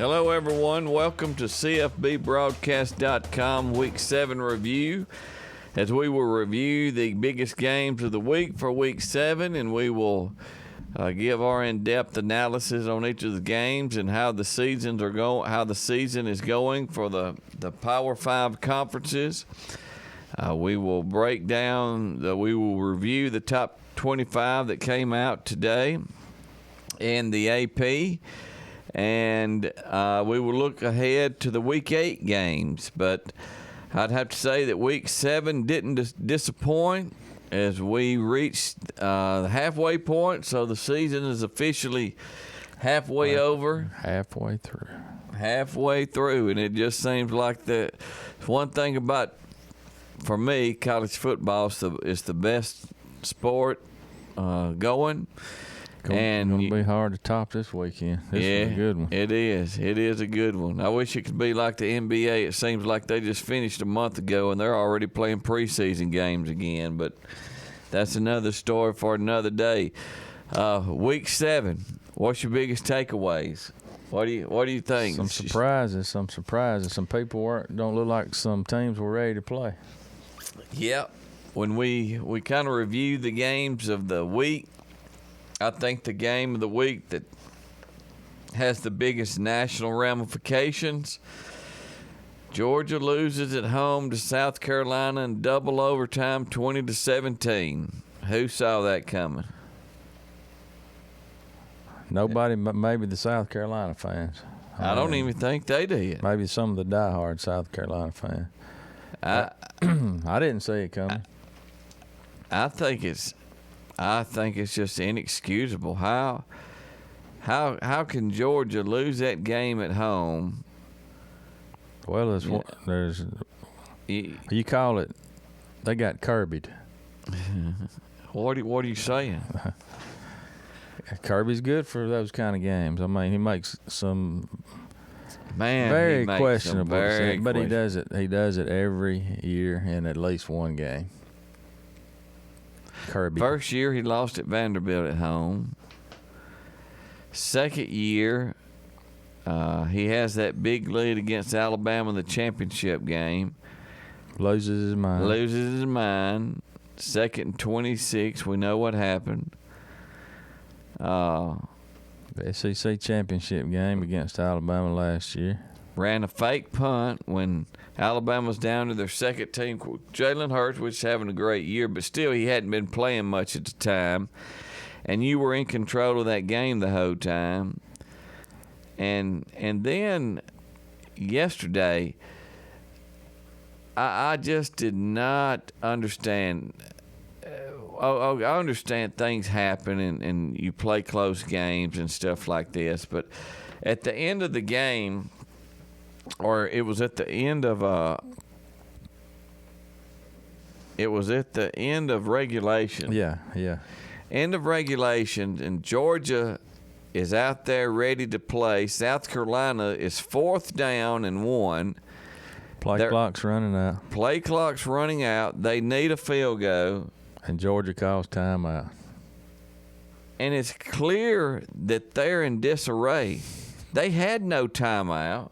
Hello, everyone. Welcome to CFBBroadcast.com Week 7 review, as we will review the biggest games of the week for Week 7, and we will give our in-depth analysis on each of the games and how the season is going for the Power 5 conferences. We will we will review the top 25 that came out today in the AP. And we will look ahead to the Week 8 games. But I'd have to say that Week 7 didn't disappoint as we reached the halfway point. So the season is officially halfway over. Halfway through. And it just seems like the one thing about, for me, college football is the best sport going. And it'll be hard to top this weekend. This is a good one. It is. It is a good one. I wish it could be like the NBA. It seems like they just finished a month ago and they're already playing preseason games again. But that's another story for another day. Week 7. What's your biggest takeaways? What do you think? Some surprises. Some people don't look like some teams were ready to play. Yep. When we kind of review the games of the week, I think the game of the week that has the biggest national ramifications, Georgia loses at home to South Carolina in double overtime, 20-17. Who saw that coming? Nobody, but maybe the South Carolina fans. I don't even think they did. Maybe some of the diehard South Carolina fans. I didn't see it coming. I think it's just inexcusable. How can Georgia lose that game at home? Well, you call it. They got Kirby'd. What are you saying? Kirby's good for those kind of games. I mean, he makes some very questionable, but he does it. He does it every year in at least one game. Kirby. First year he lost at Vanderbilt at home. Second year, he has that big lead against Alabama in the championship game. Loses his mind. Second and 26. We know what happened. The SEC championship game against Alabama last year. Ran a fake punt when Alabama's down to their second team. Jalen Hurts was having a great year, but still he hadn't been playing much at the time. And you were in control of that game the whole time. And then yesterday, I just did not understand. I understand things happen and you play close games and stuff like this, but at the end of the game, or it was at the end of regulation. Yeah. End of regulation, and Georgia is out there ready to play. South Carolina is 4th down and 1. Play clock's running out. They need a field goal. And Georgia calls timeout. And it's clear that they're in disarray. They had no timeout.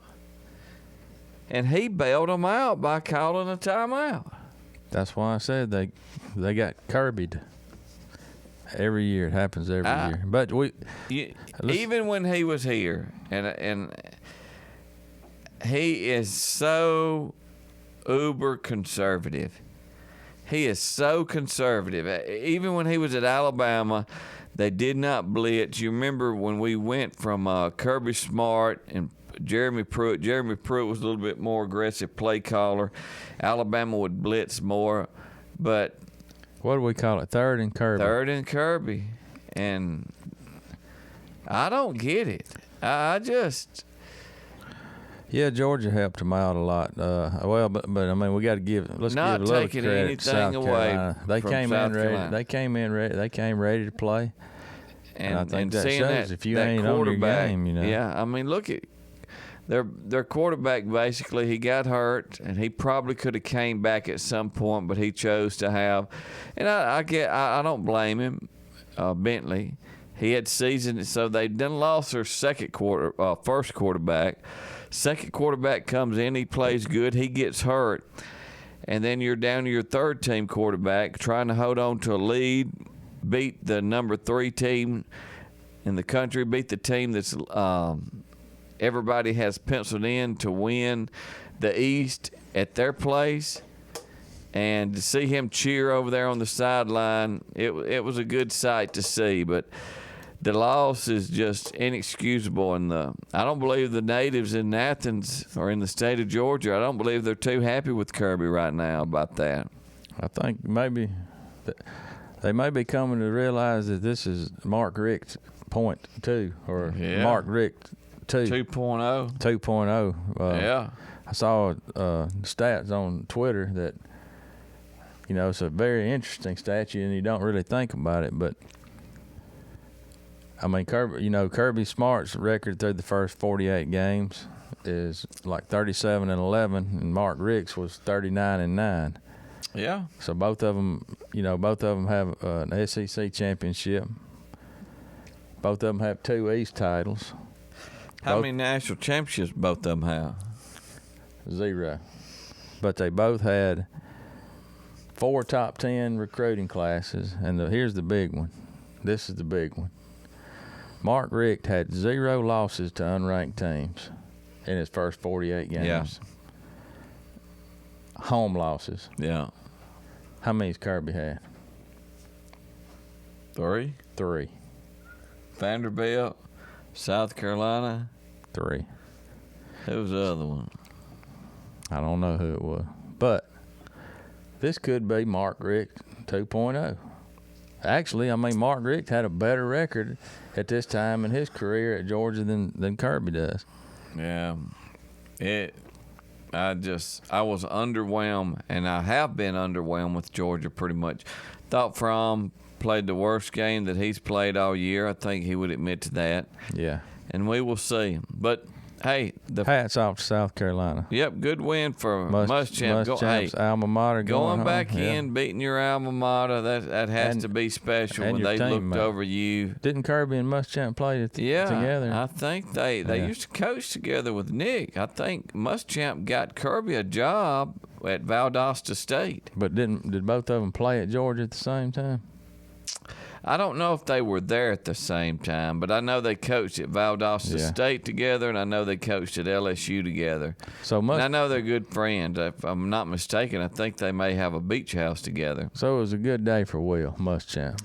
And he bailed them out by calling a timeout. That's why I said they got Kirby'd. Every year. It happens every year. But even when he was here, and he is so uber conservative. He is so conservative. Even when he was at Alabama, they did not blitz. You remember when we went from Kirby Smart and Jeremy Pruitt. Jeremy Pruitt was a little bit more aggressive play caller. Alabama would blitz more, but what do we call it? Third and Kirby. And I don't get it. Yeah, Georgia helped them out a lot. But I mean, we got to give a little credit to South Carolina. They came in ready. They came ready to play. And I think that shows if you ain't on your game, you know. Yeah, I mean, look at their quarterback. Basically, he got hurt, and he probably could have came back at some point, but he chose to have. And I don't blame him, Bentley. He had seasoned, so they done lost their first quarterback. Second quarterback comes in, he plays good, he gets hurt, and then you're down to your third team quarterback trying to hold on to a lead, beat the number 3 team in the country, beat the team that's everybody has penciled in to win the East at their place. And to see him cheer over there on the sideline, it was a good sight to see. But the loss is just inexcusable. And I don't believe the natives in Athens or in the state of Georgia, I don't believe they're too happy with Kirby right now about that. I think maybe they may be coming to realize that this is Mark Richt's point 2 or Mark Richt 2.0. 2.0. Yeah. I saw stats on Twitter that, it's a very interesting statue, and you don't really think about it. But, I mean, Kirby Smart's record through the first 48 games is like 37-11, and Mark Richt's was 39-9. Yeah. So both of them have an SEC championship. Both of them have 2 East titles. How many national championships both of them have? 0. But they both had 4 top 10 recruiting classes, and here's the big one. This is the big one. Mark Richt had 0 losses to unranked teams in his first 48 games. Yeah. Home losses. Yeah. How many's Kirby had? 3. Vanderbilt, South Carolina. 3. Who was the other one? I don't know who it was. But this could be Mark Richt 2.0. Actually, I mean, Mark Richt had a better record at this time in his career at Georgia than Kirby does. Yeah. I was underwhelmed, and I have been underwhelmed with Georgia pretty much. Thought Fromm played the worst game that he's played all year. I think he would admit to that. Yeah. And we will see. But, hey. Hats off to South Carolina. Yep, good win for Muschamp's alma mater. Going back in, beating your alma mater, that has to be special when they looked over you. Didn't Kirby and Muschamp play together? I think they used to coach together with Nick. I think Muschamp got Kirby a job at Valdosta State. But did both of them play at Georgia at the same time? I don't know if they were there at the same time, but I know they coached at Valdosta State together, and I know they coached at LSU together. And I know they're good friends. If I'm not mistaken, I think they may have a beach house together. So it was a good day for Will Muschamp.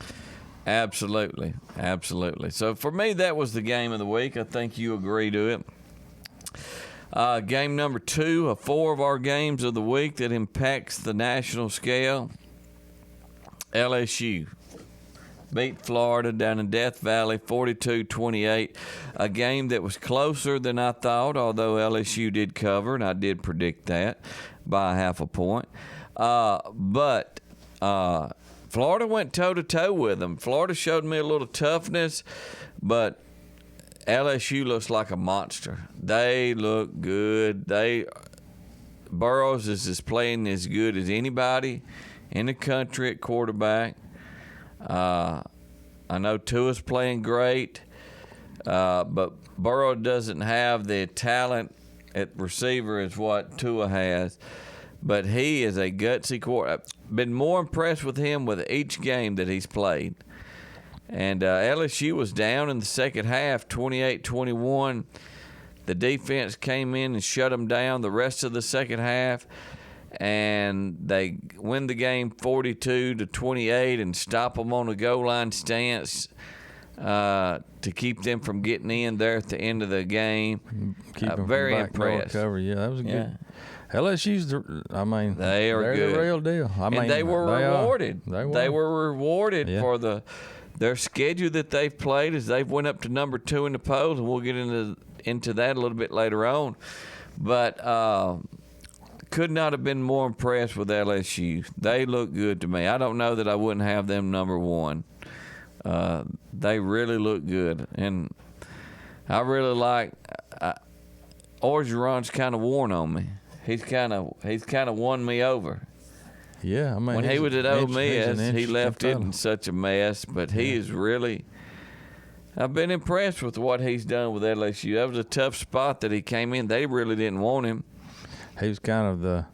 Absolutely. So for me, that was the game of the week. I think you agree to it. Game number 2 of 4 of our games of the week that impacts the national scale. LSU beat Florida down in Death Valley 42-28, a game that was closer than I thought, although LSU did cover, and I did predict that by 0.5 point. But Florida went toe-to-toe with them. Florida showed me a little toughness, but LSU looks like a monster. They look good. Burrows is playing as good as anybody in the country at quarterback. I know Tua's playing great, but Burrow doesn't have the talent at receiver as what Tua has. But he is a gutsy quarterback. I've been more impressed with him with each game that he's played. And LSU was down in the second half, 28-21. The defense came in and shut them down the rest of the second half. And they win the game 42-28 and stop them on a goal line stance to keep them from getting in there at the end of the game. Very impressed. Cover. Yeah, that was good. LSU's, they're good. The real deal. They were rewarded. They were rewarded for their schedule that they've played as they've went up to number 2 in the polls, and we'll get into that a little bit later on. But could not have been more impressed with LSU. They look good to me. I don't know that I wouldn't have them number 1. They really look good, and I really like. Orgeron's kind of worn on me. He's kind of won me over. Yeah, when he was at Ole Miss, he left it in such a mess, but he is really I've been impressed with what he's done with LSU. That was a tough spot that he came in. They really didn't want him. He was kind of the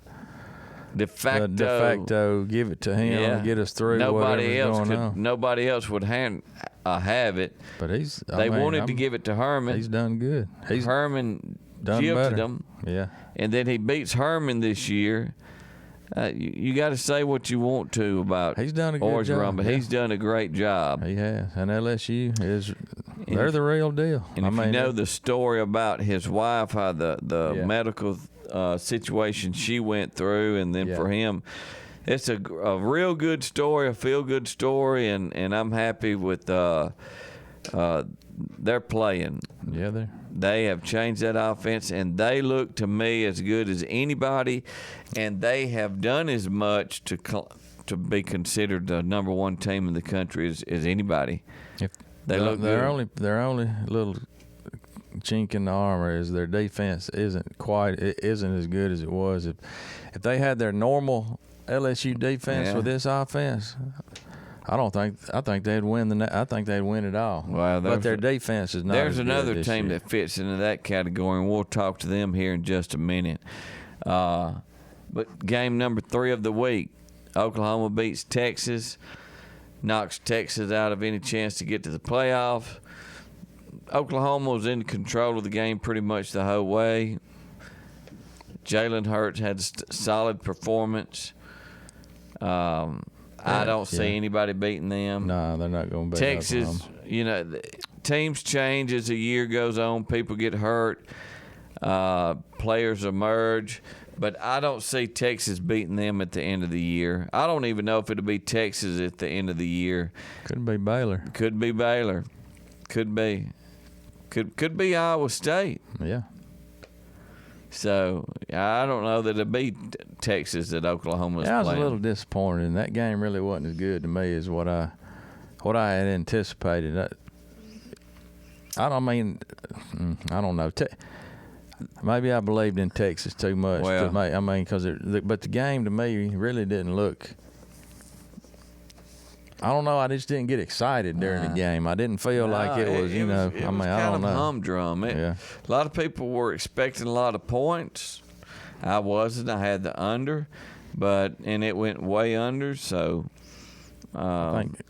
de facto give it to him and get us through nobody whatever's else going on. Nobody else would have it. But they wanted to give it to Herman. He's done good. Herman done jilted better. them. Yeah. And then he beats Herman this year. You got to say what you want to about he's done a good job. But he's done a great job. He has. And LSU they're the real deal. And if you know the story about his wife, how the medical situation she went through, and then for him, it's a real good story, a feel-good story, and I'm happy with they're playing. Yeah, they have changed that offense, and they look to me as good as anybody, and they have done as much to be considered the number one team in the country as anybody. They look good. Their only little chink in the armor is their defense isn't as good as it was. If they had their normal LSU defense with this offense, I think they'd win I think they'd win it all. Well, but their defense is not. There's as another good team year. that fits into that category, and we'll talk to them here in just a minute. But game number 3 of the week, Oklahoma beats Texas, knocks Texas out of any chance to get to the playoffs. Oklahoma was in control of the game pretty much the whole way. Jalen Hurts had a solid performance. I don't see anybody beating them. No, they're not going to beat Texas. Oklahoma. Teams change as the year goes on. People get hurt. Players emerge. But I don't see Texas beating them at the end of the year. I don't even know if it'll be Texas at the end of the year. Could be Baylor. Could be Baylor. Could be. Could be Iowa State. Yeah. So I don't know that it'll be Texas that Oklahoma's playing. I was a little disappointed, and that game really wasn't as good to me as what I had anticipated. I don't know. Maybe I believed in Texas too much. Well, but the game to me really didn't look. I don't know. I just didn't get excited during the game. I didn't feel like it was. It was kind of humdrum. A lot of people were expecting a lot of points. I wasn't. I had the under, and it went way under. So I think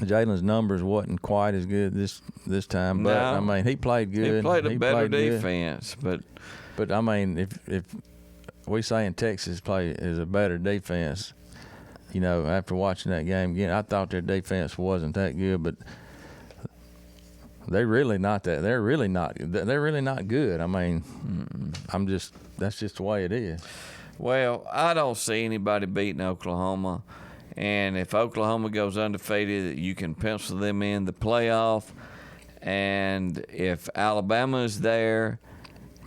Jalen's numbers wasn't quite as good this time. But he played good. He played a better defense. But I mean, if we saying Texas is a better defense. After watching that game again, I thought their defense wasn't that good, but they're really not that. They're really not good. I mean, that's just the way it is. Well, I don't see anybody beating Oklahoma, and if Oklahoma goes undefeated, you can pencil them in the playoff. And if Alabama is there,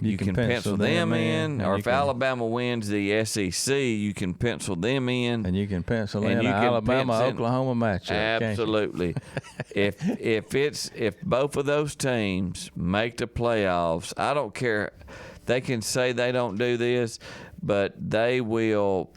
you can pencil them in. Or if Alabama wins the SEC, you can pencil them in. And you can pencil in an Alabama-Oklahoma matchup. Absolutely. if both of those teams make the playoffs, I don't care. They can say they don't do this, but they will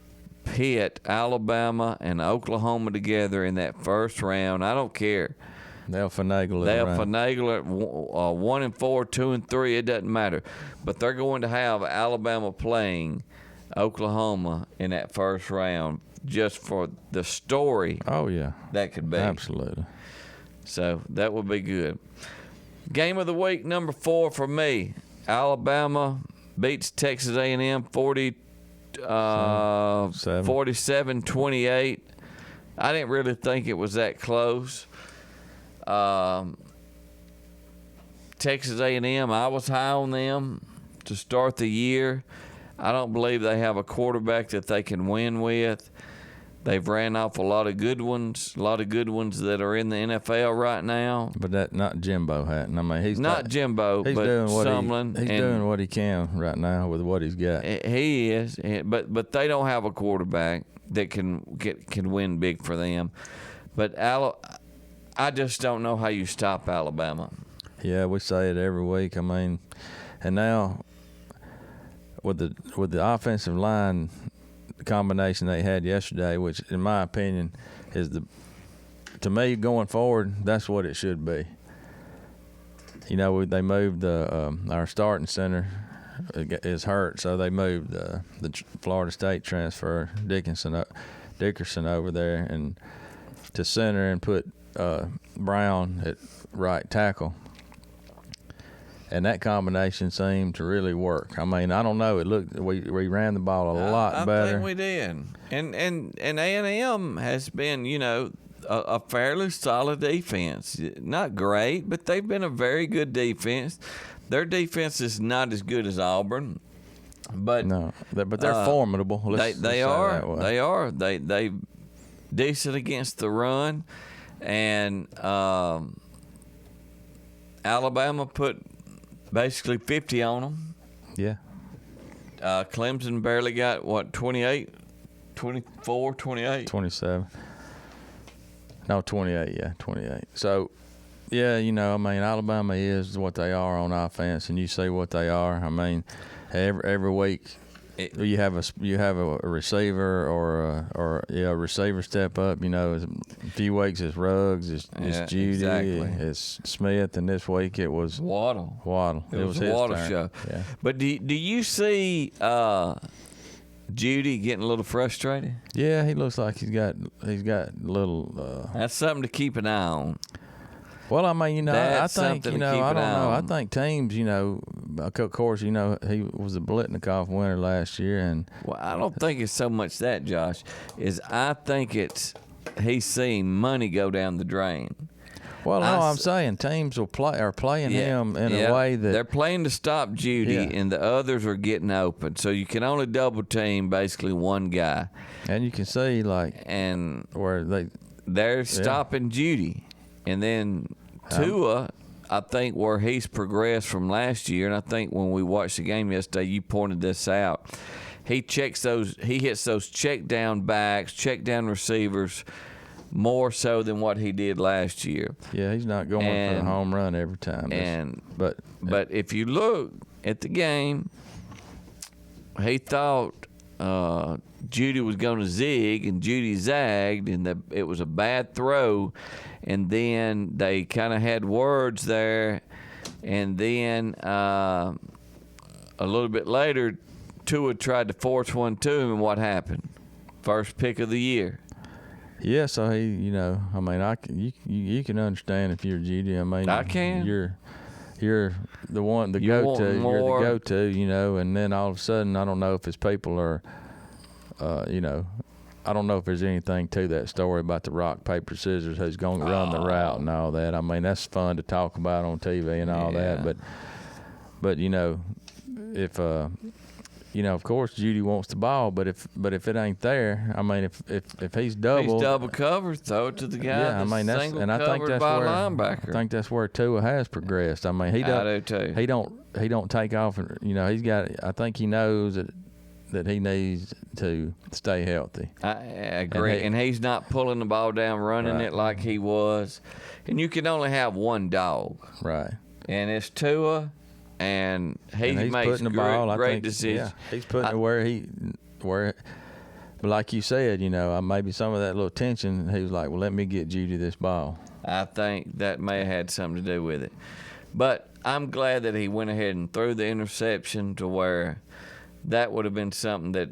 pit Alabama and Oklahoma together in that first round. I don't care. They'll finagle it. They'll finagle it 1 and 4, 2 and 3. It doesn't matter. But they're going to have Alabama playing Oklahoma in that first round just for the story. Oh, yeah. That could be. Absolutely. So that would be good. Game of the week, number 4 for me. Alabama beats Texas A&M 47-28. I didn't really think it was that close. Texas A&M, I was high on them to start the year. I don't believe they have a quarterback that they can win with. They've ran off a lot of good ones that are in the NFL right now. But that not Jimbo Hatton. I mean, he's not Jimbo, but Sumlin. He's doing what he can right now with what he's got. He is, but they don't have a quarterback that can win big for them. But I just don't know how you stop Alabama. Yeah, we say it every week. I mean, and now with the offensive line combination they had yesterday, which in my opinion is to me going forward, that's what it should be. they moved our starting center is hurt, so they moved the Florida State transfer Dickerson over there and to center and put Brown at right tackle. And that combination seemed to really work. I mean, I don't know. It looked we ran the ball a lot better. I think we did. And A&M has been, a fairly solid defense. Not great, but they've been a very good defense. Their defense is not as good as Auburn, but they're formidable. They are. They decent against the run, and Alabama put basically 50 on them. Yeah. Clemson barely got 28, 24, 28, 27. No, 28. Yeah, 28. So. Yeah, Alabama is what they are on offense, and you see what they are. I mean, every week you have a receiver or a receiver step up. A few weeks it's Ruggs, it's Judy, exactly. It's Smith, and this week it was Waddle. It was a his Waddle turn. show. Yeah. But do you see Judy getting a little frustrated? Yeah, he looks like he's got a little. That's something to keep an eye on. Well, I mean, I think, I don't know. I think teams, of course, he was a Blitnikoff winner last year. And well, I don't think it's so much that, Josh, I think he's seeing money go down the drain. Well, I'm saying teams are playing him in a way that. They're playing to stop Judy, and the others are getting open. So you can only double team basically one guy. And you can see, where they're stopping Judy. And then Tua, I think where he's progressed from last year, and I think when we watched the game yesterday, you pointed this out. He hits those check down backs, check down receivers more so than what he did last year. Yeah, he's not going for a home run every time. But if you look at the game, he thought Judy was going to zig, and Judy zagged, and it was a bad throw. And then they kind of had words there, and then a little bit later, Tua tried to force one to him, and what happened? First pick of the year. Yeah, so he, you can understand if you're Judy. I mean, I can. You're the one, the go-to. You're the go-to, and then all of a sudden, I don't know if his people are, I don't know if there's anything to that story about the rock, paper, scissors, who's going to run the route and all that. I mean, that's fun to talk about on TV and all that. But if of course Judy wants the ball, but if it ain't there, I mean, if he's double covered, throw it to the guy. Yeah, I mean I think that's where Tua has progressed. I mean, he don't take off. I think he knows that he needs to stay healthy. I agree. And he's not pulling the ball down, running it like he was. And you can only have one dog. Right. And it's Tua, and he makes great decisions. Yeah, he's putting it where but like you said, maybe some of that little tension, he was like, well, let me get Judy this ball. I think that may have had something to do with it. But I'm glad that he went ahead and threw the interception to where that would have been something that,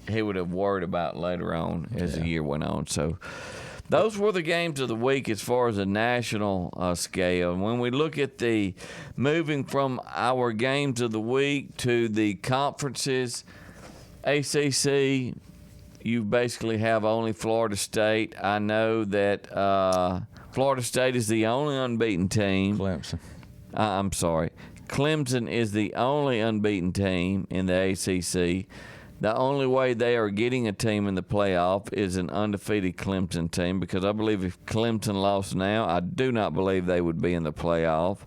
he would have worried about later on as the year went on. So those were the games of the week as far as a national scale. And when we look at the moving from our games of the week to the conferences, ACC, you basically have only Florida State. I know that Florida State is the only unbeaten team. Clemson. I'm sorry. Clemson is the only unbeaten team in the ACC. The only way they are getting a team in the playoff is an undefeated Clemson team, because I believe if Clemson lost now, I do not believe they would be in the playoff,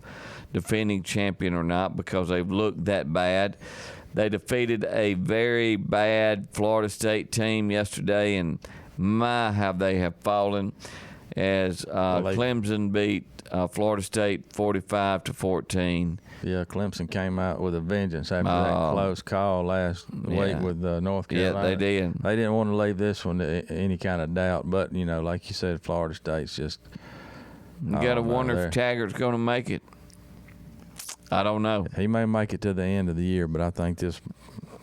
defending champion or not, because they've looked that bad. They defeated a very bad Florida State team yesterday, and how they have fallen as Clemson beat Florida State 45-14. Yeah, Clemson came out with a vengeance after that close call last week with North Carolina. Yeah, they did. They didn't want to leave this one to any kind of doubt. But, like you said, Florida State's just You got to wonder if Taggart's going to make it. I don't know. He may make it to the end of the year, but I think this,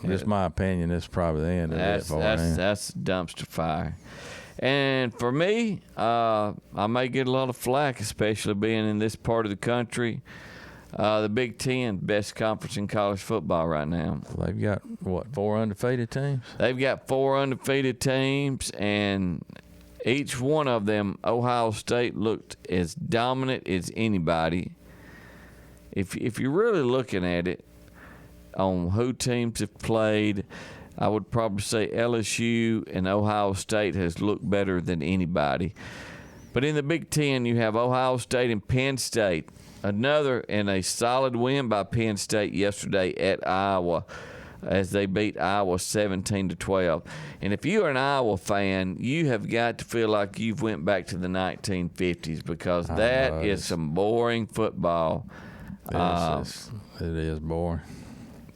just my opinion, this is probably the end of it for him. That's dumpster fire. And for me, I may get a lot of flack, especially being in this part of the country. The Big Ten, best conference in college football right now. They've got, 4 undefeated teams? They've got 4 undefeated teams, and each one of them, Ohio State looked as dominant as anybody. If you're really looking at it on who teams have played, I would probably say LSU and Ohio State has looked better than anybody. But in the Big Ten, you have Ohio State and Penn State. Another and a solid win by Penn State yesterday at Iowa as they beat Iowa 17-12. And if you're an Iowa fan, you have got to feel like you've went back to the 1950s because that is some boring football. It is boring.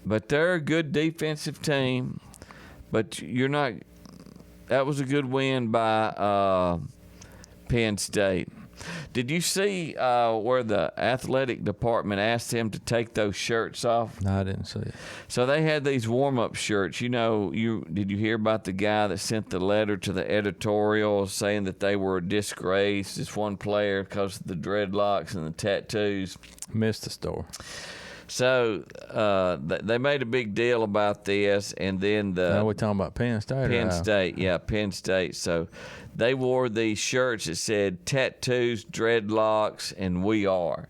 But they're a good defensive team. But you're not – that was a good win by Penn State. Did you see where the athletic department asked them to take those shirts off? No, I didn't see it. So they had these warm-up shirts. You know, did you hear about the guy that sent the letter to the editorial saying that they were a disgrace, this one player, because of the dreadlocks and the tattoos? Missed the story. So they made a big deal about this, and then now we're talking about Penn State. Penn State, yeah, Penn State. So they wore these shirts that said tattoos, dreadlocks, and we are.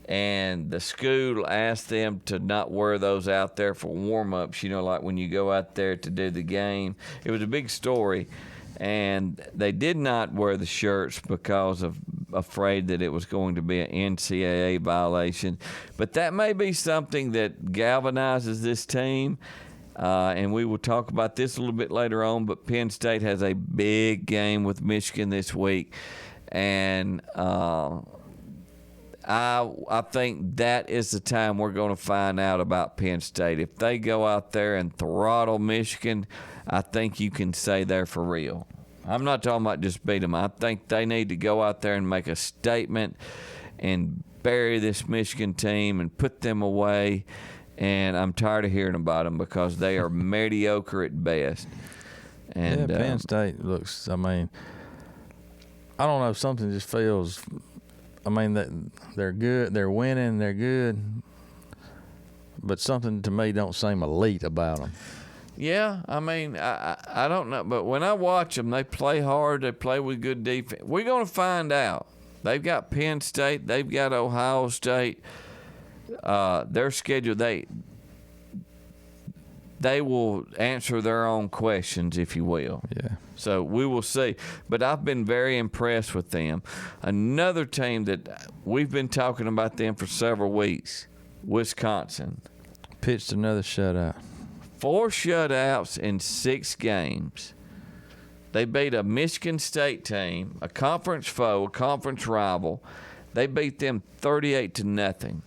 And the school asked them to not wear those out there for warm-ups, you know, like when you go out there to do the game. It was a big story. And they did not wear the shirts because of afraid that it was going to be an NCAA violation. But that may be something that galvanizes this team. And we will talk about this a little bit later on. But Penn State has a big game with Michigan this week. And I think that is the time we're going to find out about Penn State. If they go out there and throttle Michigan, I think you can say they're for real. I'm not talking about just beat them. I think they need to go out there and make a statement and bury this Michigan team and put them away. And I'm tired of hearing about them because they are mediocre at best. And Penn State looks, I mean, I don't know, something just feels, I mean, that they're good, they're winning, they're good, but something to me don't seem elite about them. Yeah, I mean, I don't know. But when I watch them, they play hard. They play with good defense. We're going to find out. They've got Penn State. They've got Ohio State. Their schedule, they will answer their own questions, if you will. Yeah. So we will see. But I've been very impressed with them. Another team that we've been talking about them for several weeks, Wisconsin. Pitched another shutout. 4 shutouts in 6 games. They beat a Michigan State team, a conference foe, a conference rival. They beat them 38-0.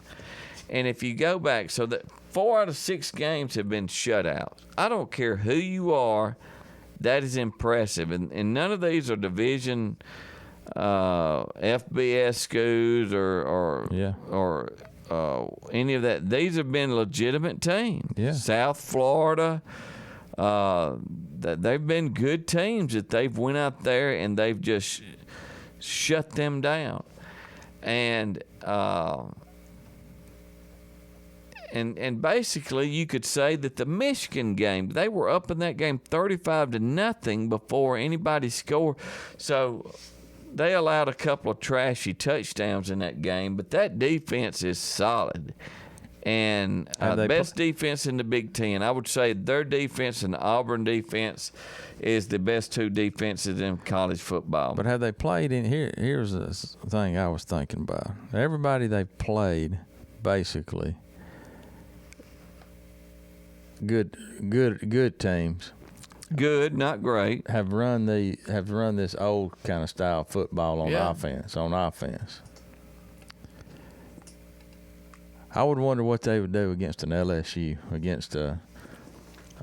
And if you go back, so that 4 out of 6 games have been shutouts. I don't care who you are, that is impressive. And none of these are division FBS schools or any of that. These have been legitimate teams. Yeah. South Florida, they've been good teams that they've went out there and they've just shut them down. And basically you could say that the Michigan game, they were up in that game 35-0 before anybody scored. So they allowed a couple of trashy touchdowns in that game, but that defense is solid. And the best defense in the Big Ten. I would say their defense and the Auburn defense is the best 2 defenses in college football. But have they played in here? Here's the thing I was thinking about. Everybody they've played, basically, good teams. Good, not great. Have run this old kind of style football on offense. I would wonder what they would do against an LSU, against an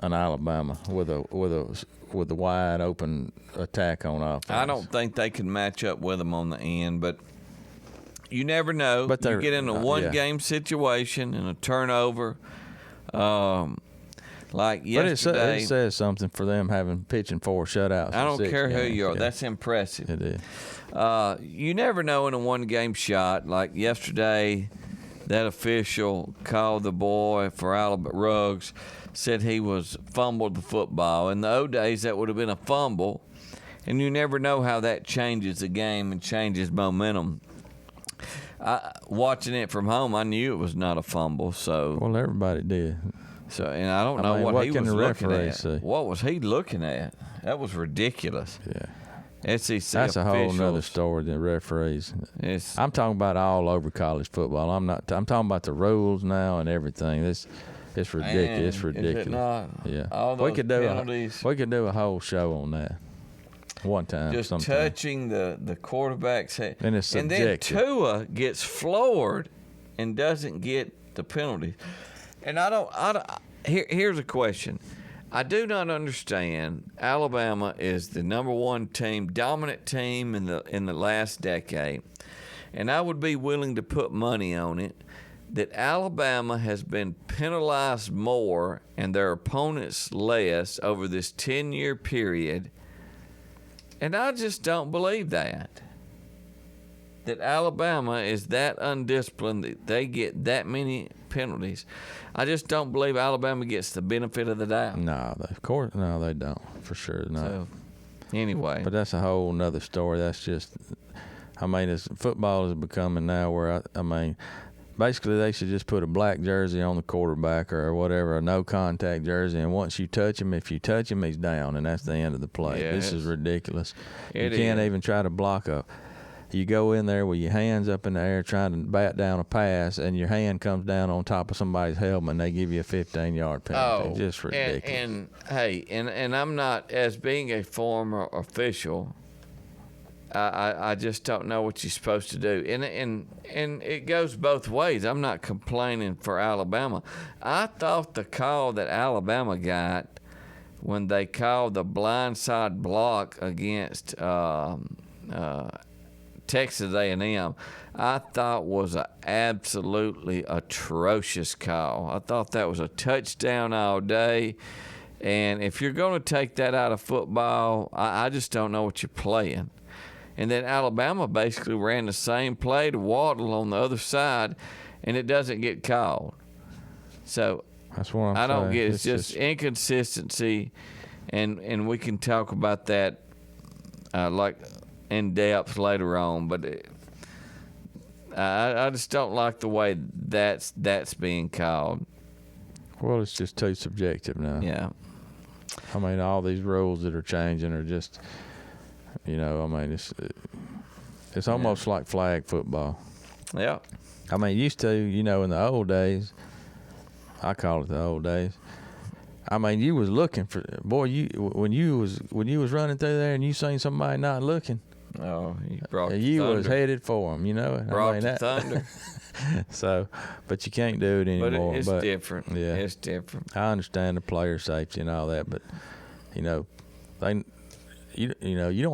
Alabama with a wide open attack on offense. I don't think they can match up with them on the end, but you never know. But you get in a one-game situation and a turnover. Like yesterday. But it says something for them pitching 4 shutouts. I don't care who you are. Yeah. That's impressive. It is. You never know in a one-game shot. Like yesterday, that official called the boy for Alabama Ruggs, said he fumbled the football. In the old days, that would have been a fumble. And you never know how that changes the game and changes momentum. Watching it from home, I knew it was not a fumble. So well, everybody did. So, and I don't know what he was looking at. See? What was he looking at? That was ridiculous. Yeah. SEC That's a whole officials. other story than referees. I'm talking about all over college football. I'm talking about the rules now and everything. It's ridiculous. Man, it's ridiculous. Is it not? Yeah. All those penalties. We could do a whole show on that. One time. Just sometime. touching the quarterback's head. And it's subjective. And then Tua gets floored and doesn't get the penalty. And here's a question. I do not understand. Alabama is the number one team, dominant team in the last decade. And I would be willing to put money on it that Alabama has been penalized more and their opponents less over this 10-year period. And I just don't believe that Alabama is that undisciplined that they get that many penalties. I just don't believe Alabama gets the benefit of the doubt. No, of course, no, they don't, for sure. No. So, anyway. But that's a whole nother story. That's just, football is becoming now where, basically they should just put a black jersey on the quarterback or whatever, a no-contact jersey, and once you touch him, if you touch him, he's down, and that's the end of the play. Yeah, this is ridiculous. You can't even try to block up. You go in there with your hands up in the air trying to bat down a pass, and your hand comes down on top of somebody's helmet, and they give you a 15-yard penalty. Just ridiculous. And I'm not, as being a former official, I just don't know what you're supposed to do. And it goes both ways. I'm not complaining for Alabama. I thought the call that Alabama got when they called the blindside block against Texas A&M, I thought was an absolutely atrocious call. I thought that was a touchdown all day. And if you're going to take that out of football, I just don't know what you're playing. And then Alabama basically ran the same play to Waddle on the other side, and it doesn't get called. So that's what I don't get it. It's just inconsistency, and we can talk about that like in depth later on. But I just don't like the way that's being called. Well, it's just too subjective now. Yeah. All these rules that are changing are just, it's almost like flag football. Yeah. Used to, in the old days, I call it the old days. You was looking for, boy, when you was running through there and you seen somebody not looking. Oh, you was headed for them, Brought the thunder. So, but you can't do it anymore. But it's different. Yeah, it's different. I understand the player safety and all that, but you don't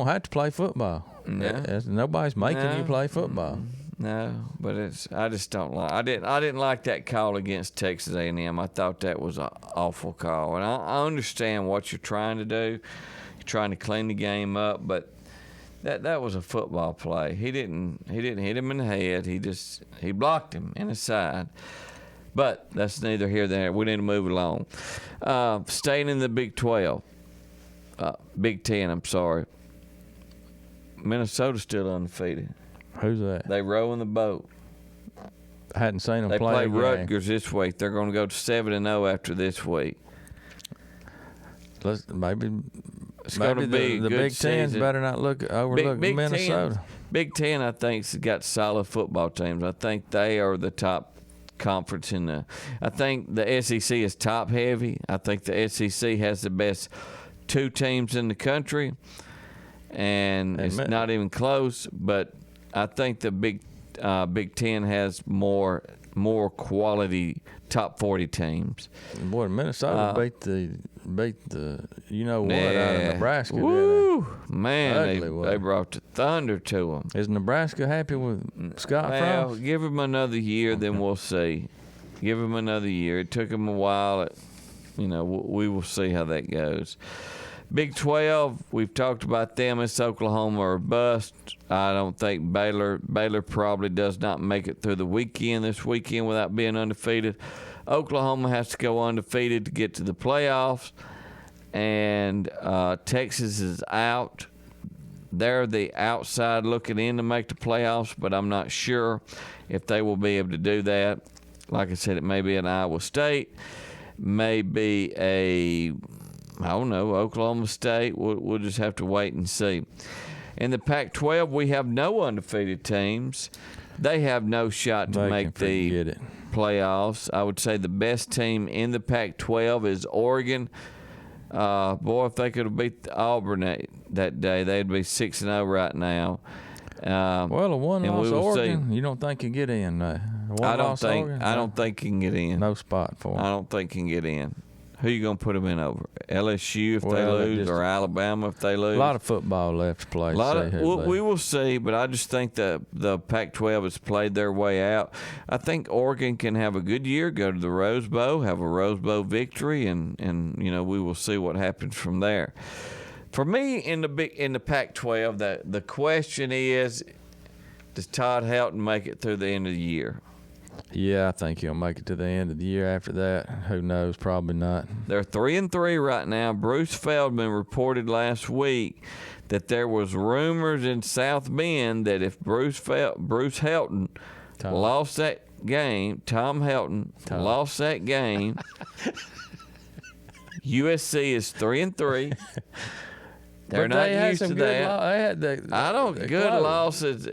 have to play football. No. Nobody's making you play football. No, but I just don't like. I didn't like that call against Texas A&M. I thought that was an awful call, and I understand what you're trying to do. You're trying to clean the game up, but that was a football play. He didn't hit him in the head. He blocked him in the side. But that's neither here nor there. We need to move along. Staying in the Big 12. Big 10, I'm sorry. Minnesota's still undefeated. Who's that? They row in the boat. I hadn't seen them play. They play Rutgers this week. They're going to go to 7-0 after this week. Maybe it's going to be the Big Ten's better not overlook Big Minnesota. Big Ten, I think, has got solid football teams. I think they are the top conference in the. I think the SEC is top heavy. I think the SEC has the best 2 teams in the country, and it's not even close. But I think the Big Ten has more quality top 40 teams. Boy, Minnesota beat the the out of Nebraska. Woo, man, they brought the thunder to them. Is Nebraska happy with Scott Well, Frost? give him another year, then we'll see. Give him another year. It took him a while. We will see how that goes. Big 12, we've talked about them. It's Oklahoma or bust. I don't think Baylor probably does not make it through the weekend this weekend without being undefeated. Oklahoma has to go undefeated to get to the playoffs, and Texas is out. They're the outside looking in to make the playoffs, but I'm not sure if they will be able to do that. Like I said, it may be an Iowa State, maybe Oklahoma State. We'll just have to wait and see. In the Pac-12, we have no undefeated teams. They have no shot to make the playoffs. I would say the best team in the Pac-12 is Oregon. Boy, if they could have beat Auburn that day, they'd be 6-0 right now. Well, a one-loss Oregon, you don't think you get in? I don't think you can get in. No spot for them. I don't think you can get in. Who you going to put them in over? LSU if they lose, or Alabama if they lose? A lot of football left to play. We will see, but I just think the Pac-12 has played their way out. I think Oregon can have a good year, go to the Rose Bowl, have a Rose Bowl victory, and we will see what happens from there. For me, in the Pac-12, the question is, does Todd Helton make it through the end of the year? Yeah, I think he'll make it to the end of the year. After that, who knows? Probably not. They're 3-3 right now. Bruce Feldman reported last week that there was rumors in South Bend that if Bruce Helton lost that game, Tom Helton lost that game, USC is 3-3. They're not used to that. Good losses.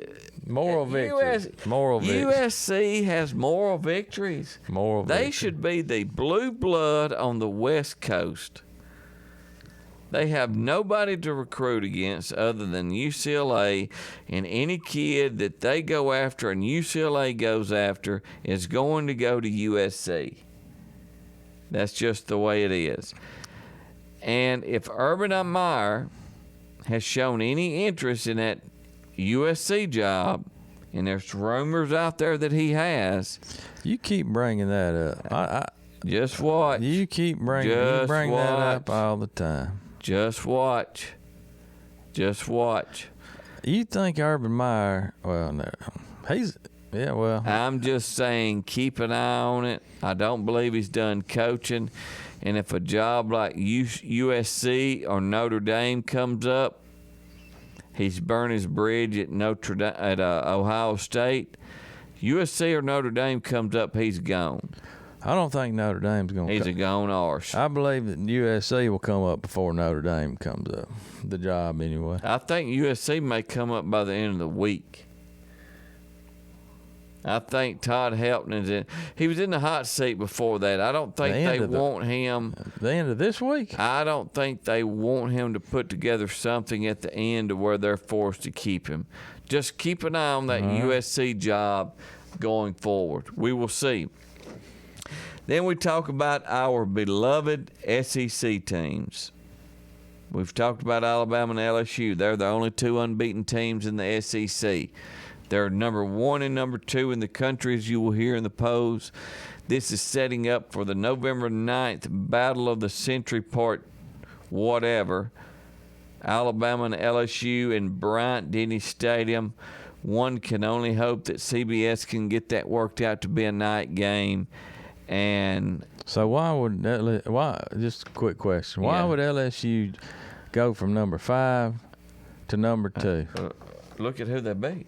Moral victories. USC has moral victories. They should be the blue blood on the West Coast. They have nobody to recruit against other than UCLA, and any kid that they go after and UCLA goes after is going to go to USC. That's just the way it is. And if Urban Meyer has shown any interest in that USC job, and there's rumors out there that he has. You keep bringing that up. Just watch. You keep bring that up all the time. Just watch. You think Urban Meyer? Well, no, I'm just saying, keep an eye on it. I don't believe he's done coaching, and if a job like USC or Notre Dame comes up, he's burned his bridge at Ohio State. USC or Notre Dame comes up, he's gone. I don't think Notre Dame's going to. He's a gone arse. I believe that USC will come up before Notre Dame comes up. The job, anyway. I think USC may come up by the end of the week. I think Todd Helton is in. He was in the hot seat before that. I don't think they want him. The end of this week? I don't think they want him to put together something at the end of where they're forced to keep him. Just keep an eye on that USC job going forward. We will see. Then we talk about our beloved SEC teams. We've talked about Alabama and LSU. They're the only two unbeaten teams in the SEC. They're number 1 and number 2 in the country, as you will hear in the polls. This is setting up for the November 9th Battle of the Century Part whatever. Alabama and LSU in Bryant-Denny Stadium. One can only hope that CBS can get that worked out to be a night game. And so just a quick question. Why would LSU go from number 5 to number 2? Look at who they beat.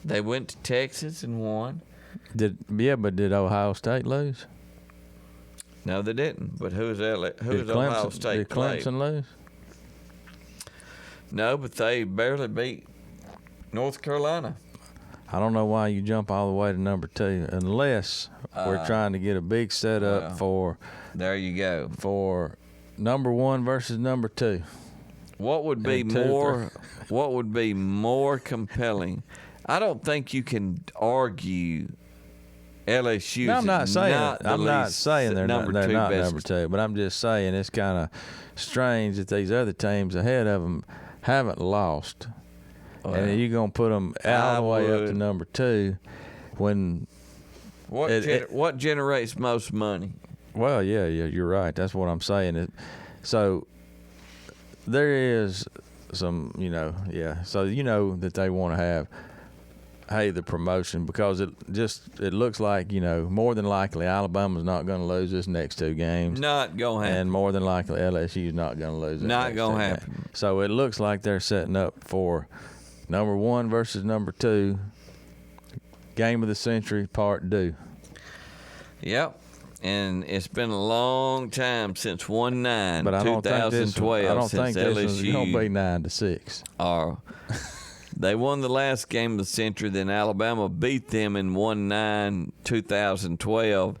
They went to Texas and won. But did Ohio State lose? No, they didn't. But who's Ohio State? Did Clemson lose? No, but they barely beat North Carolina. I don't know why you jump all the way to number 2 unless we're trying to get a big setup for. There you go. For number 1 versus number 2. What would be more compelling? I don't think you can argue LSU. No, I'm not saying they're not best. number 2, but I'm just saying it's kind of strange that these other teams ahead of them haven't lost, and you're gonna put them all the way up to number 2 when what generates most money? Well, yeah, you're right. That's what I'm saying. So there is some, So that they want to have, the promotion, because it looks like, more than likely Alabama's not going to lose this next 2 games. Not going to happen. And more than likely LSU's not going to lose. Not going to happen. Games. So it looks like they're setting up for number 1 versus number 2, game of the century, part 2. Yep. And it's been a long time since 1-9, but 2012. I don't think this LSU is going to be 9-6. They won the last game of the century, then Alabama beat them in 1-9, 2012,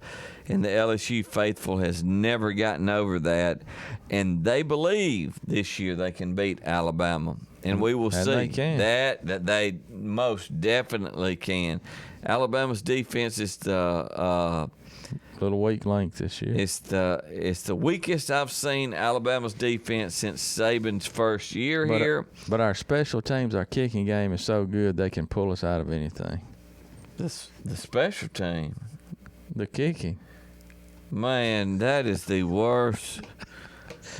and the LSU faithful has never gotten over that, and they believe this year they can beat Alabama, and we will see that they most definitely can. Alabama's defense is the little weak length this year. It's the weakest I've seen Alabama's defense since Saban's first year here. But our special teams, our kicking game is so good they can pull us out of anything. The special team, the kicking, man, that is the worst.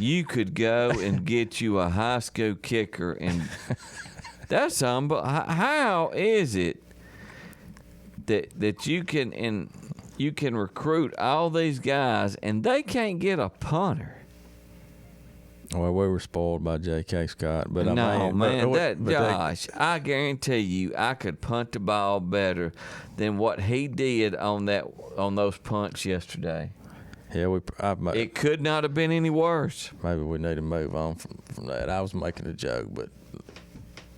You could go and get you a high school kicker, and that's how is it that you can you can recruit all these guys, and they can't get a punter? Well, we were spoiled by J.K. Scott, but Josh, I guarantee you, I could punt the ball better than what he did on those punts yesterday. Yeah, it could not have been any worse. Maybe we need to move on from that. I was making a joke, but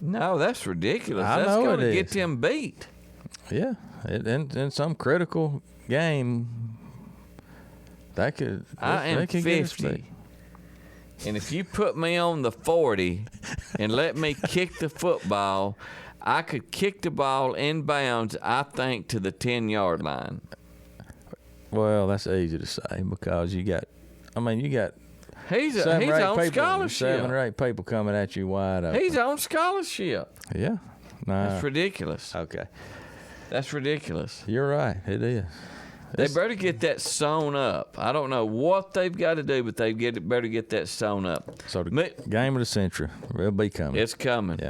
no, that's ridiculous. That's going to get them beat. Yeah, in some critical game, I am 50, and if you put me on the 40 and let me kick the football, I could kick the ball inbounds, I think, to the 10-yard line. Well, that's easy to say because you got he's on scholarship. 7 or 8 people coming at you wide open. He's on scholarship. Yeah. Nah. That's ridiculous. Okay. That's ridiculous. You're right. It is. They better get that sewn up. I don't know what they've got to do, but better get that sewn up. So the game of the century will be coming. It's coming.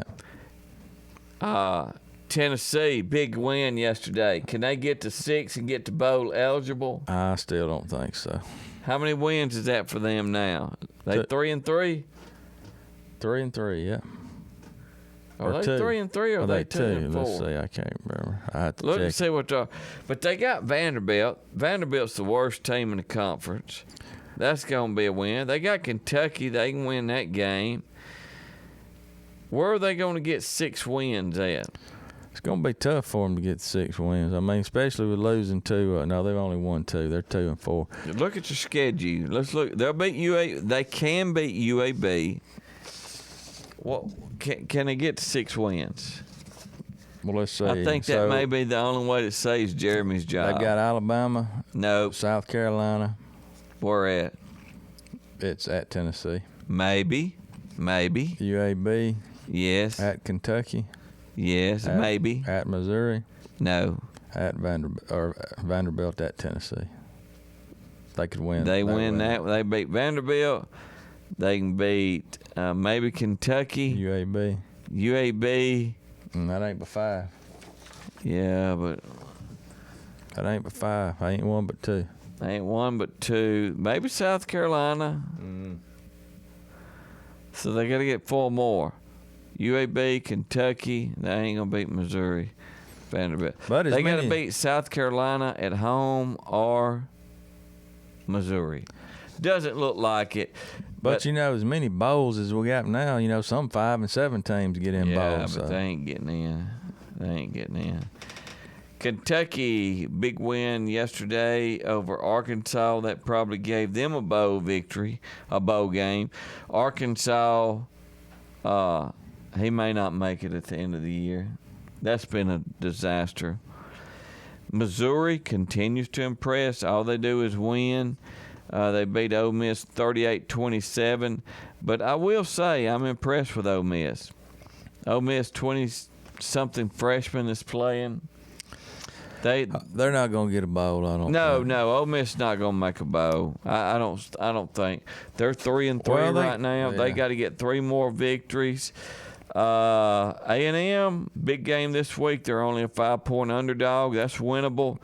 Yeah. Tennessee, big win yesterday. Can they get to 6 and get to bowl eligible? I still don't think so. How many wins is that for them now? They 3-3? 3-3, yeah. Are they 3-3 or are they 2-4? Let's see. I can't remember. I have to look check. And see what they are. But they got Vanderbilt. Vanderbilt's the worst team in the conference. That's going to be a win. They got Kentucky. They can win that game. Where are they going to get 6 wins at? It's going to be tough for them to get 6 wins. I mean, especially with losing 2. No, they've only won 2. They're 2-4. Look at your schedule. Let's look. They'll beat UAB. They can beat UAB. What can they get to 6 wins? Well, let's see. I think that may be the only way that saves Jeremy's job. They got Alabama. No. South Carolina. Where at? It's at Tennessee. Maybe. UAB. Yes. At Kentucky. Yes. Maybe. At Missouri. No. At Vanderbilt at Tennessee. They could win. They win that. They beat Vanderbilt. They can beat maybe Kentucky. UAB. That ain't but 5. Yeah, but that ain't but 5. I ain't 1 but 2. Ain't 1 but 2. Maybe South Carolina. So they got to get 4 more. UAB, Kentucky. They ain't gonna beat Missouri, Vanderbilt. But they got to beat South Carolina at home or Missouri. Doesn't look like it. But as many bowls as we got now, some 5 and 7 teams get in bowls. Yeah, but they ain't getting in. Kentucky, big win yesterday over Arkansas. That probably gave them a bowl game. Arkansas, he may not make it at the end of the year. That's been a disaster. Missouri continues to impress. All they do is win. They beat Ole Miss 38-27. But I will say I'm impressed with Ole Miss. Ole Miss 20-something freshman is playing. They're not going to get a bowl. I don't. No. Ole Miss not going to make a bowl. I don't think. They're 3-3 right now. Yeah. They got to get 3 more victories. A&M, big game this week. They're only a 5-point underdog. That's winnable.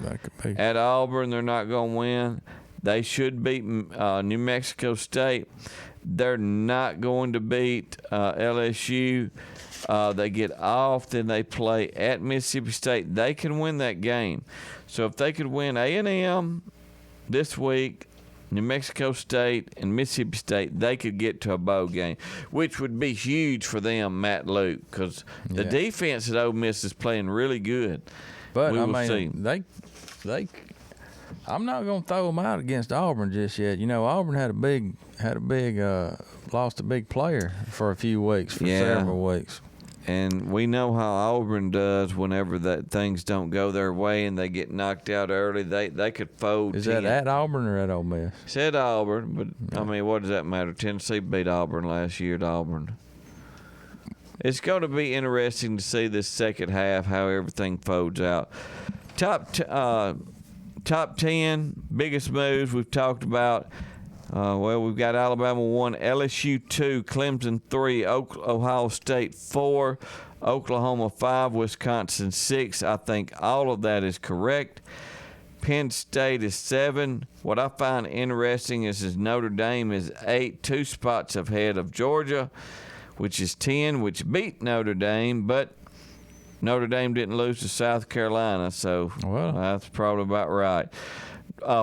At Auburn, they're not going to win. They should beat New Mexico State. They're not going to beat LSU. They get off, then they play at Mississippi State. They can win that game. So if they could win A&M this week, New Mexico State, and Mississippi State, they could get to a bowl game, which would be huge for them, Matt Luke, because the defense at Ole Miss is playing really good. But they I'm not going to throw them out against Auburn just yet. You know, Auburn lost a big player for a few weeks, several weeks. And we know how Auburn does whenever that things don't go their way and they get knocked out early. They could fold. Is that at Auburn or at Ole Miss? It's at Auburn, but I mean, what does that matter? Tennessee beat Auburn last year at Auburn. It's going to be interesting to see this second half how everything folds out. Top 10 biggest moves we've talked about. We've got Alabama 1, LSU 2, Clemson 3, Ohio State 4, Oklahoma 5, Wisconsin 6. I think all of that is correct. Penn State is 7. What I find interesting is Notre Dame is 8, 2 spots ahead of Georgia, which is 10, which beat Notre Dame, but Notre Dame didn't lose to South Carolina, so that's probably about right.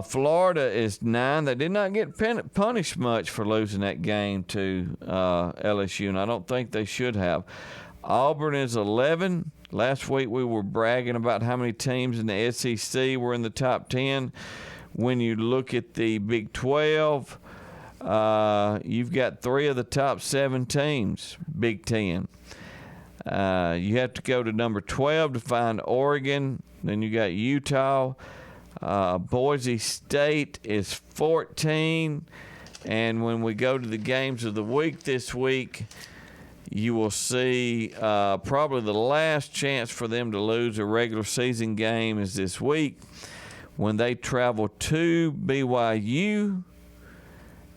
Florida is 9. They did not get punished much for losing that game to LSU, and I don't think they should have. Auburn is 11. Last week we were bragging about how many teams in the SEC were in the top 10. When you look at the Big 12, you've got 3 of the top 7 teams, Big 10. You have to go to number 12 to find Oregon. Then you got Utah. Boise State is 14. And when we go to the games of the week this week, you will see probably the last chance for them to lose a regular season game is this week when they travel to BYU.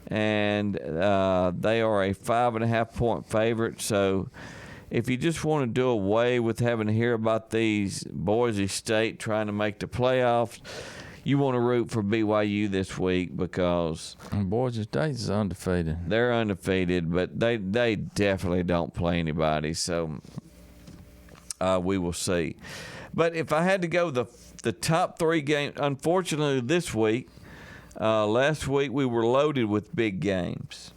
And they are a 5.5-point favorite. So if you just want to do away with having to hear about these Boise State trying to make the playoffs, you want to root for BYU this week because Boise State is undefeated. They're undefeated, but they definitely don't play anybody. So we will see. But if I had to go the top 3 games, unfortunately this week, last week we were loaded with big games.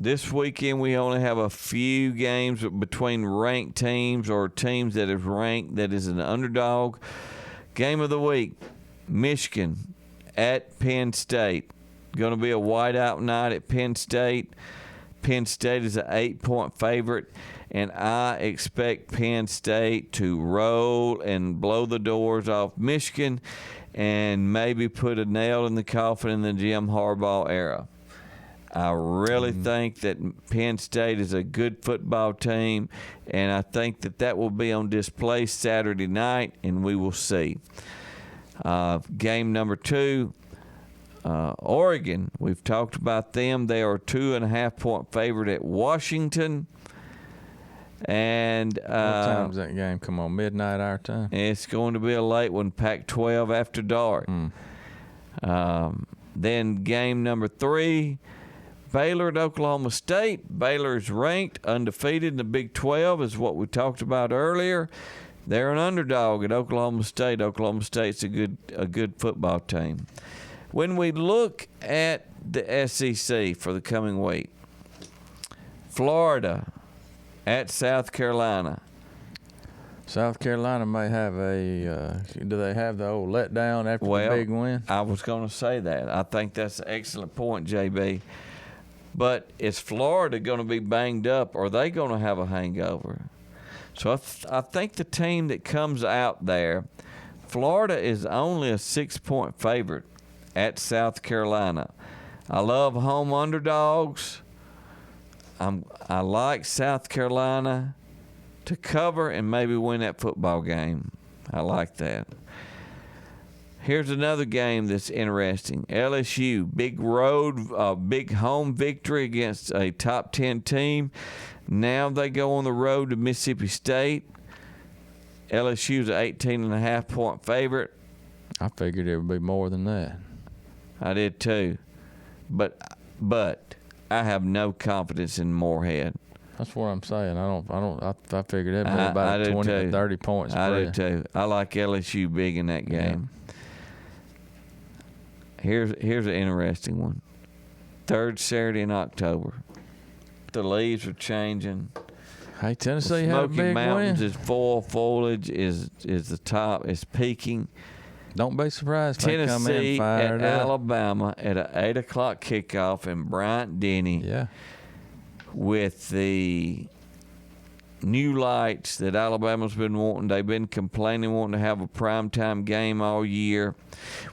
This weekend, we only have a few games between ranked teams or teams that is ranked that is an underdog. Game of the week, Michigan at Penn State. Going to be a whiteout night at Penn State. Penn State is an 8-point favorite, and I expect Penn State to roll and blow the doors off Michigan and maybe put a nail in the coffin in the Jim Harbaugh era. I really think that Penn State is a good football team, and I think that will be on display Saturday night, and we will see. Game number 2, Oregon. We've talked about them. They are a 2.5-point favorite at Washington. And what time is that game? Come on, midnight our time? It's going to be a late one, Pac-12 after dark. Then game number 3, Baylor at Oklahoma State. Baylor's ranked undefeated in the Big 12 is what we talked about earlier. They're an underdog at Oklahoma State. Oklahoma State's a good football team. When we look at the SEC for the coming week, Florida at South Carolina. South Carolina may have do they have the old letdown after the big win? I was going to say that. I think that's an excellent point, JB. But is Florida going to be banged up, or are they going to have a hangover? So I think the team that comes out there Florida is only a 6-point favorite at South Carolina. I love home underdogs. I like South Carolina to cover and maybe win that football game. I like that. Here's another game that's interesting. LSU, big home victory against a top 10 team. Now they go on the road to Mississippi State. LSU's an 18.5-point favorite. I figured it would be more than that. I did too. But I have no confidence in Moorhead. That's what I'm saying. I figured it'd be about 20 to 30 points. I do too. I like LSU big in that game. Yeah. Here's an interesting one. Third Saturday in October. The leaves are changing. Hey, Tennessee had a big Mountains win. is full foliage is the top. It's peaking. Don't be surprised if they come in Tennessee fired at up. Alabama at an 8 o'clock kickoff in Bryant-Denny. Yeah. With the new lights that Alabama's been wanting. They've been wanting to have a primetime game all year.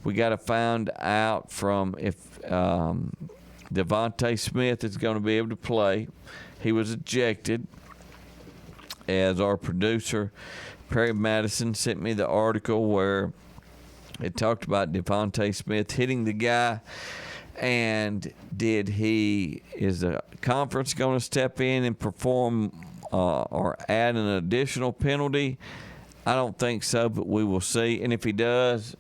We got to find out from if Devontae Smith is going to be able to play. He was ejected. As our producer, Perry Madison, sent me the article where it talked about Devontae Smith hitting the guy. And is the conference going to step in and perform or add an additional penalty? I don't think so, but we will see. And if he does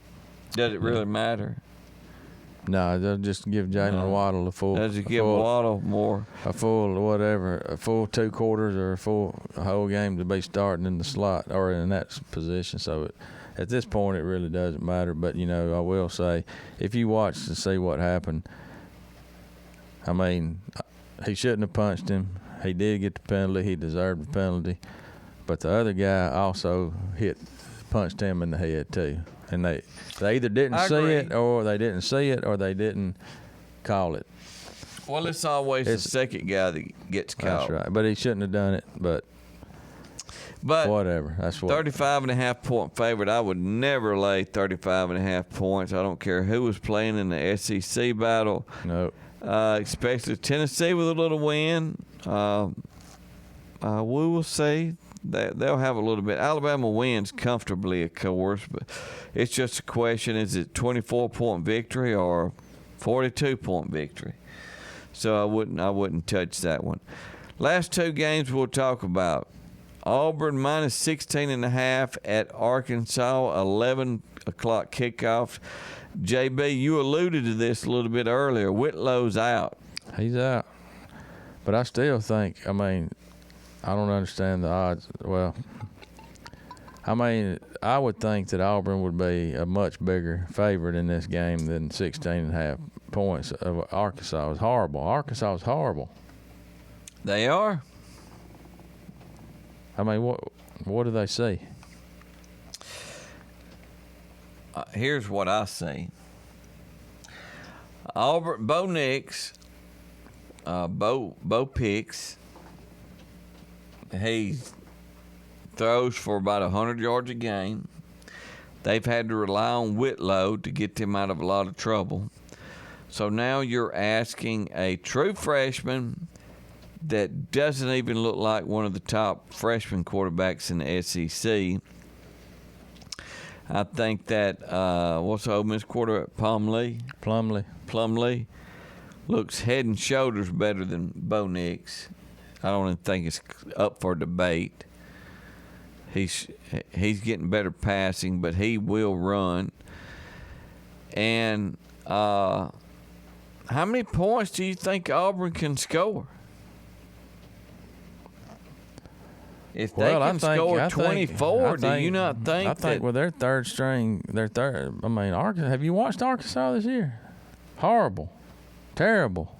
it really matter? No, they'll just give Jalen Waddle a full. Does it give Waddle more? A full 2 quarters or a whole game to be starting in the slot or in that position. So at this point, it really doesn't matter. But, I will say, if you watch to see what happened, I mean, he shouldn't have punched him. He did get the penalty. He deserved the penalty. But the other guy also punched him in the head, too. And they either didn't see it or they didn't see it or they didn't call it. Well, it's always the second guy that gets called. That's right. But he shouldn't have done it. But whatever. That's what. 35.5-point favorite. I would never lay 35.5 points. I don't care who was playing in the SEC battle. No. Especially Tennessee with a little win. We will see. They'll have a little bit. Alabama wins comfortably, of course, but it's just a question: is it 24-point victory or 42-point victory? So I wouldn't touch that one. Last 2 games we'll talk about: Auburn minus 16.5 at Arkansas, 11 o'clock kickoff. JB, you alluded to this a little bit earlier. Whitlow's out. He's out, but I still think. I mean, I don't understand the odds. Well, I mean, I would think that Auburn would be a much bigger favorite in this game than 16.5 points. Arkansas was horrible. Arkansas was horrible. They are. I mean, what do they see? Here's what I see. Auburn, Bo Nix, Bo Picks. He throws for about 100 yards a game. They've had to rely on Whitlow to get them out of a lot of trouble. So now you're asking a true freshman that doesn't even look like one of the top freshman quarterbacks in the SEC. I think that, what's the Ole Miss quarterback, Plumlee looks head and shoulders better than Bo Nix. I don't even think it's up for debate. He's getting better passing, but he will run. And how many points do you think Auburn can score? If they can score 24, do you not think? I think with their third string, I mean, Arkansas. Have you watched Arkansas this year? Horrible, terrible.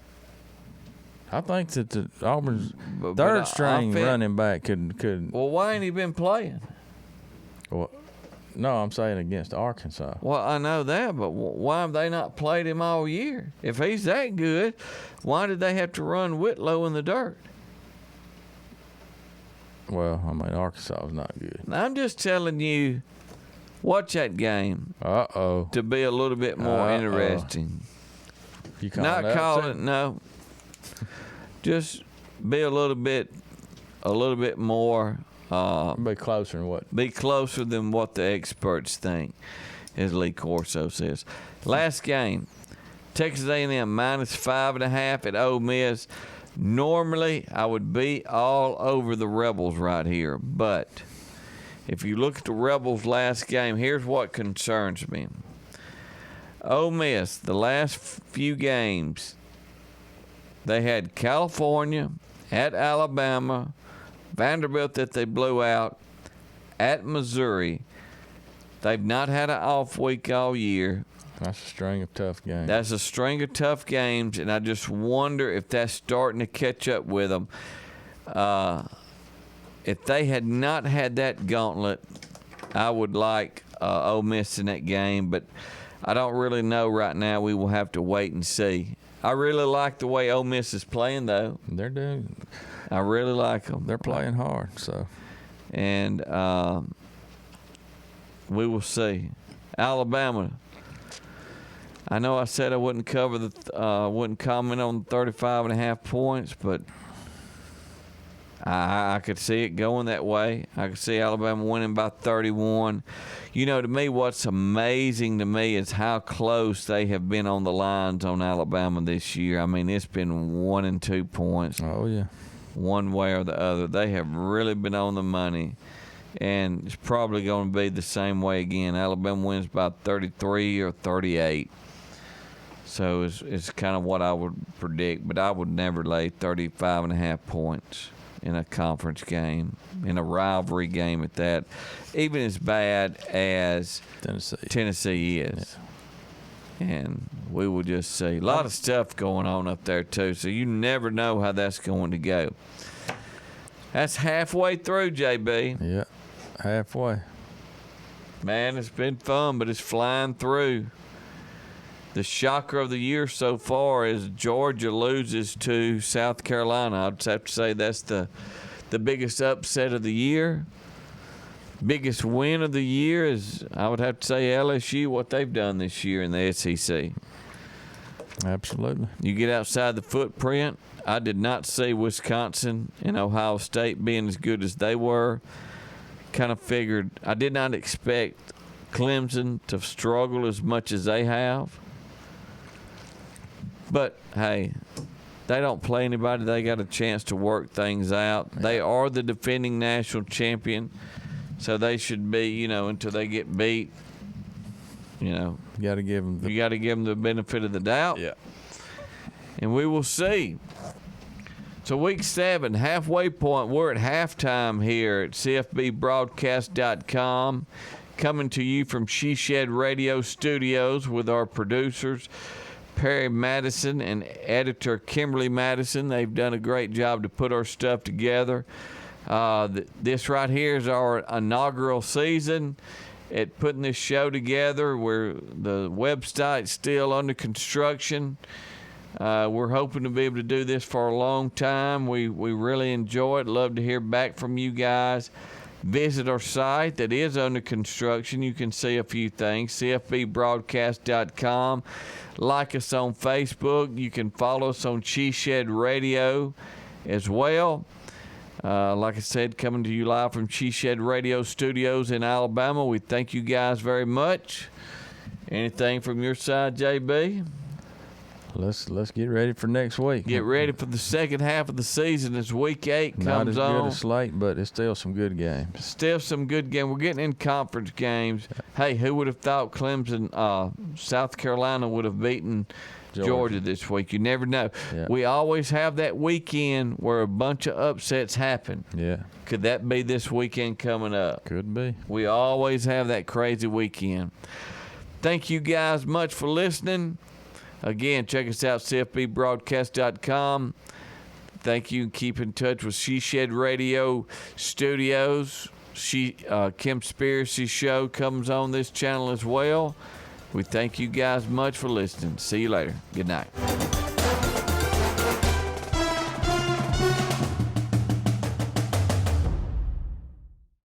I think that the Auburn's third string running back could. Well, why ain't he been playing? Well, no, I'm saying against Arkansas. Well, I know that, but why have they not played him all year? If he's that good, why did they have to run Whitlow in the dirt? Well, I mean, Arkansas is not good. I'm just telling you Watch that game. To be a little bit more interesting. You not call it, no. Just be a little bit more. Be closer than what? Be closer than what the experts think, as Lee Corso says. Last game, Texas A&M -5.5 at Ole Miss. Normally, I would be all over the Rebels right here, but if you look at the Rebels' last game, here's what concerns me. Ole Miss, the last few games, they had California, at Alabama, Vanderbilt that they blew out, at Missouri. They've not had an off week all year. That's a string of tough games. That's a string of tough games, and I just wonder if that's starting to catch up with them. If they had not had that gauntlet, I would like Ole Miss in that game, but I don't really know right now. We will have to wait and see. I really like the way Ole Miss is playing, though. They're doing. I really like them. They're playing hard, so. And we will see. Alabama. I know I said I wouldn't wouldn't comment on 35.5 points, but I could see it going that way. I could see Alabama winning by 31. You know, to me, what's amazing to me is how close they have been on the lines on Alabama this year. I mean, it's been 1 and 2 points. Oh, yeah. One way or the other. They have really been on the money, and it's probably going to be the same way again. Alabama wins by 33 or 38. So it's kind of what I would predict, but I would never lay 35.5 points in a conference game, in a rivalry game at that, even as bad as Tennessee is. Yeah. And we will just see. A lot of stuff going on up there, too, so you never know how that's going to go. That's halfway through, JB. Yeah, halfway. Man, it's been fun, but it's flying through. The shocker of the year so far is Georgia loses to South Carolina. I'd have to say that's the biggest upset of the year. Biggest win of the year is, I would have to say, LSU, what they've done this year in the SEC. Absolutely. You get outside the footprint. I did not see Wisconsin and Ohio State being as good as they were. Kind of figured, I did not expect Clemson to struggle as much as they have. But, hey, they don't play anybody. They got a chance to work things out. Yeah. They are the defending national champion, so they should be, until they get beat, You got to give them the benefit of the doubt. Yeah. And we will see. So week 7, halfway point. We're at halftime here at CFBBroadcast.com. Coming to you from She Shed Radio Studios with our producers, Perry Madison and editor Kimberly Madison. They've done a great job to put our stuff together. This right here is our inaugural season at putting this show together. The website's still under construction. We're hoping to be able to do this for a long time. We really enjoy it. Love to hear back from you guys. Visit our site that is under construction. You can see a few things, CFBBroadcast.com. Like us on Facebook. You can follow us on She Shed Radio as well. Like I said, coming to you live from She Shed Radio Studios in Alabama. We thank you guys very much. Anything from your side, JB? Let's get ready for next week. Get ready for the second half of the season as Week 8 comes on. Not as good a slate, but it's still some good games. Still some good games. We're getting in conference games. Hey, who would have thought Clemson, South Carolina would have beaten Georgia this week? You never know. Yeah. We always have that weekend where a bunch of upsets happen. Yeah. Could that be this weekend coming up? Could be. We always have that crazy weekend. Thank you guys much for listening. Again, check us out, CFBBroadcast.com. Thank you. Keep in touch with She Shed Radio Studios. Kim Spiracy's show comes on this channel as well. We thank you guys much for listening. See you later. Good night.